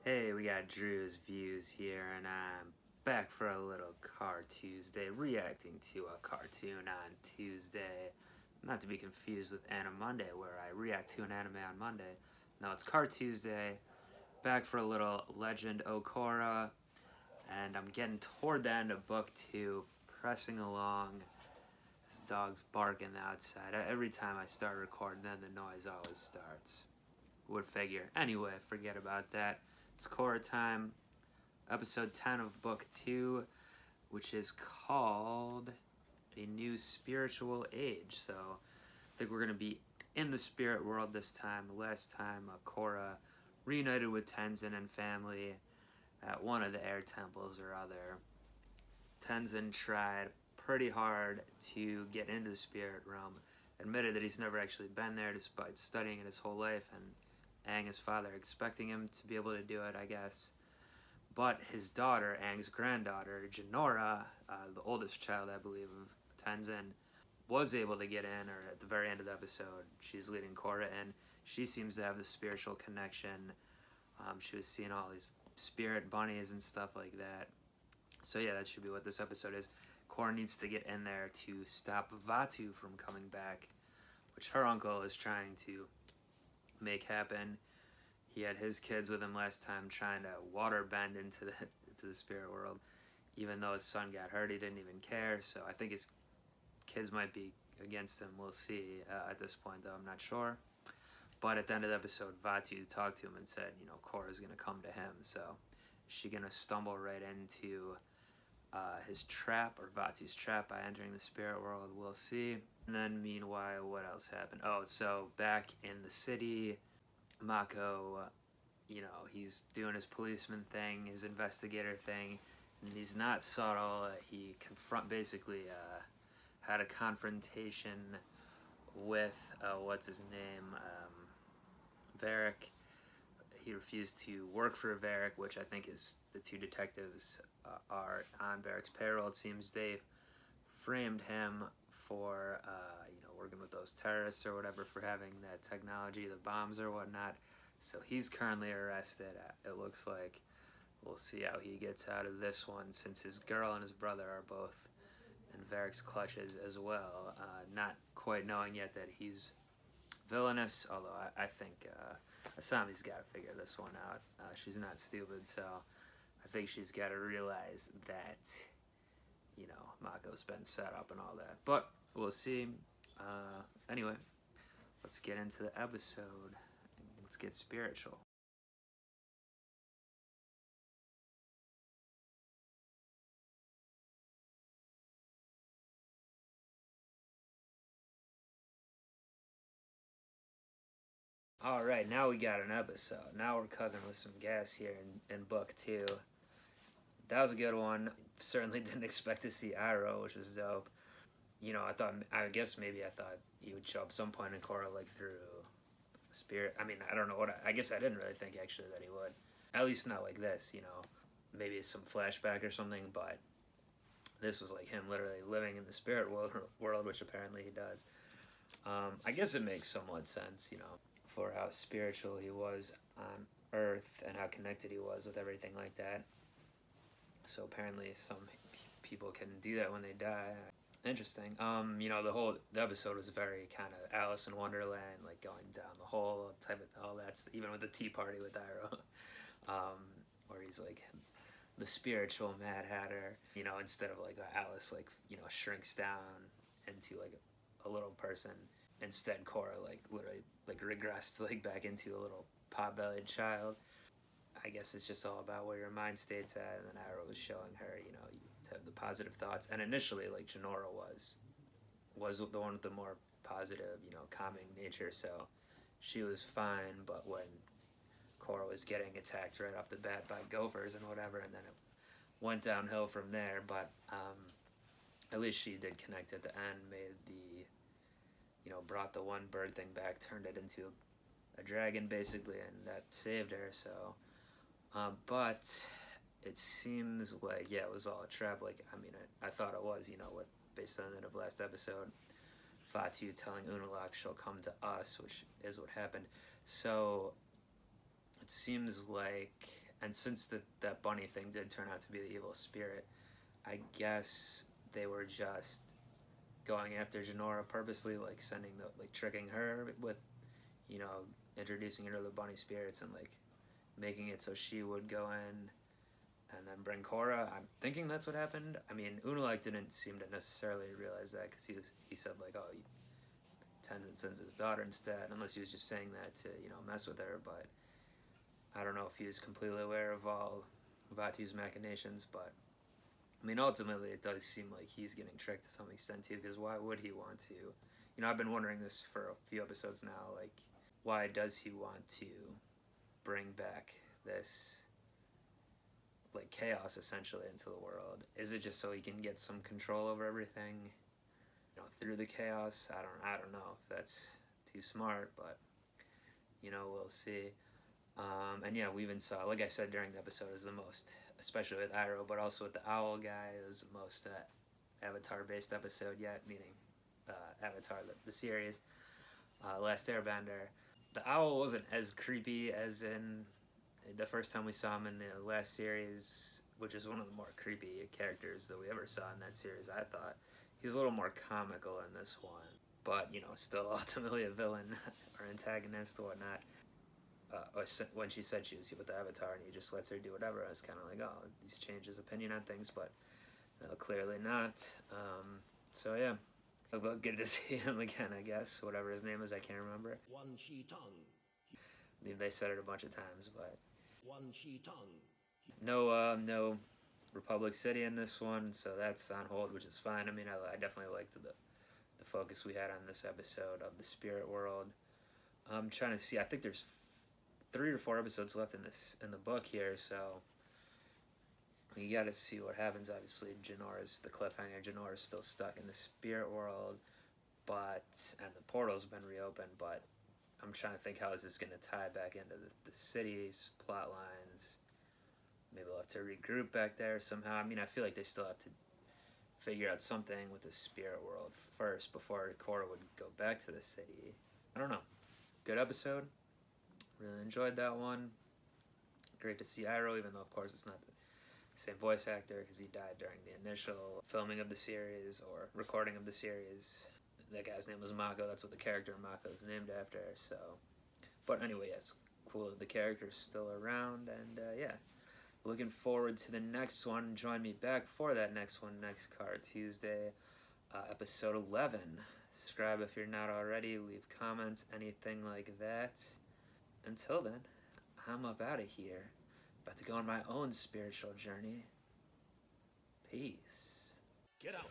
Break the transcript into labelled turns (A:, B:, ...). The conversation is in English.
A: Hey, we got Drewz Viewz here, and I'm back for a little Car Tuesday, reacting to a cartoon on Tuesday. Not to be confused with Anime Monday, where I react to an anime on Monday. No, it's Car Tuesday. Back for a little Legend of Korra, and I'm getting toward the end of book 2, pressing along. This dog's barking outside. Every time I start recording, then the noise always starts. Would figure. Anyway, forget about that. It's Korra time, episode 10 of book 2, which is called A New Spiritual Age. So I think we're going to be in the spirit world this time. Last time, Korra reunited with Tenzin and family at one of the air temples or other. Tenzin tried pretty hard to get into the spirit realm, admitted that he's never actually been there despite studying it his whole life, and Aang, his father, expecting him to be able to do it, I guess. But his daughter, Aang's granddaughter, Jinora, the oldest child, I believe, of Tenzin, was able to get in, or at the very end of the episode, she's leading Korra in. She seems to have the spiritual connection. She was seeing all these spirit bunnies and stuff like that. So yeah, that should be what this episode is. Korra needs to get in there to stop Vaatu from coming back, which her uncle is trying to make happen. He had his kids with him last time, trying to water bend into the spirit world. Even though his son got hurt, he didn't even care. So I think his kids might be against him. We'll see at this point, though. I'm not sure. But at the end of the episode, Vaatu talked to him and said, you know, Korra's going to come to him. So is she going to stumble right into his trap, or Vaatu's trap, by entering the spirit world? We'll see. And then meanwhile, what else happened? Oh, so back in the city, Mako, you know, he's doing his policeman thing, his investigator thing, and he's not subtle. He basically had a confrontation with, what's his name, Varric. He refused to work for Varric, which I think is the two detectives are on Varric's payroll. It seems they framed him for, you know, working with those terrorists or whatever, for having that technology, the bombs or whatnot. So he's currently arrested, it looks like. We'll see how he gets out of this one, since his girl and his brother are both in Varric's clutches as well. Not quite knowing yet that he's villainous, although I think Asami's got to figure this one out. She's not stupid, so I think she's got to realize that, you know, Mako's been set up and all that. But we'll see. Anyway, let's get into the episode. Let's get spiritual. All right, now we got an episode. Now we're cooking with some gas here in book 2. That was a good one. Certainly didn't expect to see Iroh, which was dope. You know, I guess maybe I thought he would show up some point in Korra, like through spirit. I mean, I don't know I guess I didn't really think actually that he would. At least not like this, you know. Maybe some flashback or something, but this was like him literally living in the spirit world, which apparently he does. I guess it makes somewhat sense, you know, for how spiritual he was on Earth and how connected he was with everything like that. So apparently some people can do that when they die. Interesting. You know, the episode was very kind of Alice in Wonderland, like going down the hole type of all that. Even with the tea party with Iroh, where he's like the spiritual Mad Hatter. You know, instead of like Alice, like, you know, shrinks down into like a little person. Instead, Korra like literally like regressed like back into a little pot-bellied child. I guess it's just all about where your mind state's at, and then Iroh was showing her, you know, to have the positive thoughts. And initially, like, Jinora was the one with the more positive, you know, calming nature, so she was fine. But when Korra was getting attacked right off the bat by gophers and whatever, and then it went downhill from there. But at least she did connect at the end, made the, you know, brought the one bird thing back, turned it into a dragon basically, and that saved her. So but it seems like, yeah, it was all a trap. Like, I mean, I thought it was, you know, based on the end of last episode, Vaatu telling Unalaq she'll come to us, which is what happened. So it seems like And since that bunny thing did turn out to be the evil spirit, I guess they were just going after Jinora purposely, like tricking her with, you know, introducing her to the bunny spirits and like making it so she would go in and then bring Korra. I'm thinking that's what happened. I mean, Unalaq didn't seem to necessarily realize that because he said like, oh, Tenzin sends his daughter instead, unless he was just saying that to, you know, mess with her. But I don't know if he was completely aware of all Vatu's machinations, but I mean, ultimately, it does seem like he's getting tricked to some extent too, because why would he want to? You know, I've been wondering this for a few episodes now, like, why does he want to bring back this, like, chaos, essentially, into the world? Is it just so he can get some control over everything, you know, through the chaos? I don't know if that's too smart, but, you know, we'll see. And yeah, we even saw, like I said during the episode, is the most, especially with Iroh, but also with the owl guy, it was the most Avatar-based episode yet, meaning Avatar, the series, Last Airbender. The owl wasn't as creepy as in the first time we saw him in the last series, which is one of the more creepy characters that we ever saw in that series, I thought. He was a little more comical in this one, but, you know, still ultimately a villain or antagonist or whatnot. When she said she was with the Avatar and he just lets her do whatever, I was kind of like, oh, he's changed his opinion on things, but clearly not. So yeah, but good to see him again, I guess. Whatever his name is, I can't remember.
B: One Chi Tongue.
A: They said it a bunch of times, but
B: One Chi Tongue.
A: no Republic City in this one, so that's on hold, which is fine. I mean, I definitely liked the focus we had on this episode of the spirit world. I'm trying to see. I think there's 3 or 4 episodes left in the book here, so we got to see what happens. Obviously, Jinora's the cliffhanger. Jinora's still stuck in the spirit world, and the portal's been reopened. But I'm trying to think how is this going to tie back into the city's plot lines. Maybe we'll have to regroup back there somehow. I mean, I feel like they still have to figure out something with the spirit world first before Korra would go back to the city. I don't know. Good episode. Really enjoyed that one. Great to see Iroh, even though, of course, it's not the same voice actor because he died during the initial filming of the series or recording of the series. That guy's name was Mako. That's what the character Mako is named after. So, but anyway, yes, cool that the character's still around. And yeah, looking forward to the next one. Join me back for that next one, next Car Tuesday, episode 11. Subscribe if you're not already. Leave comments, anything like that. Until then, I'm up out of here. About to go on my own spiritual journey. Peace.
B: Get out.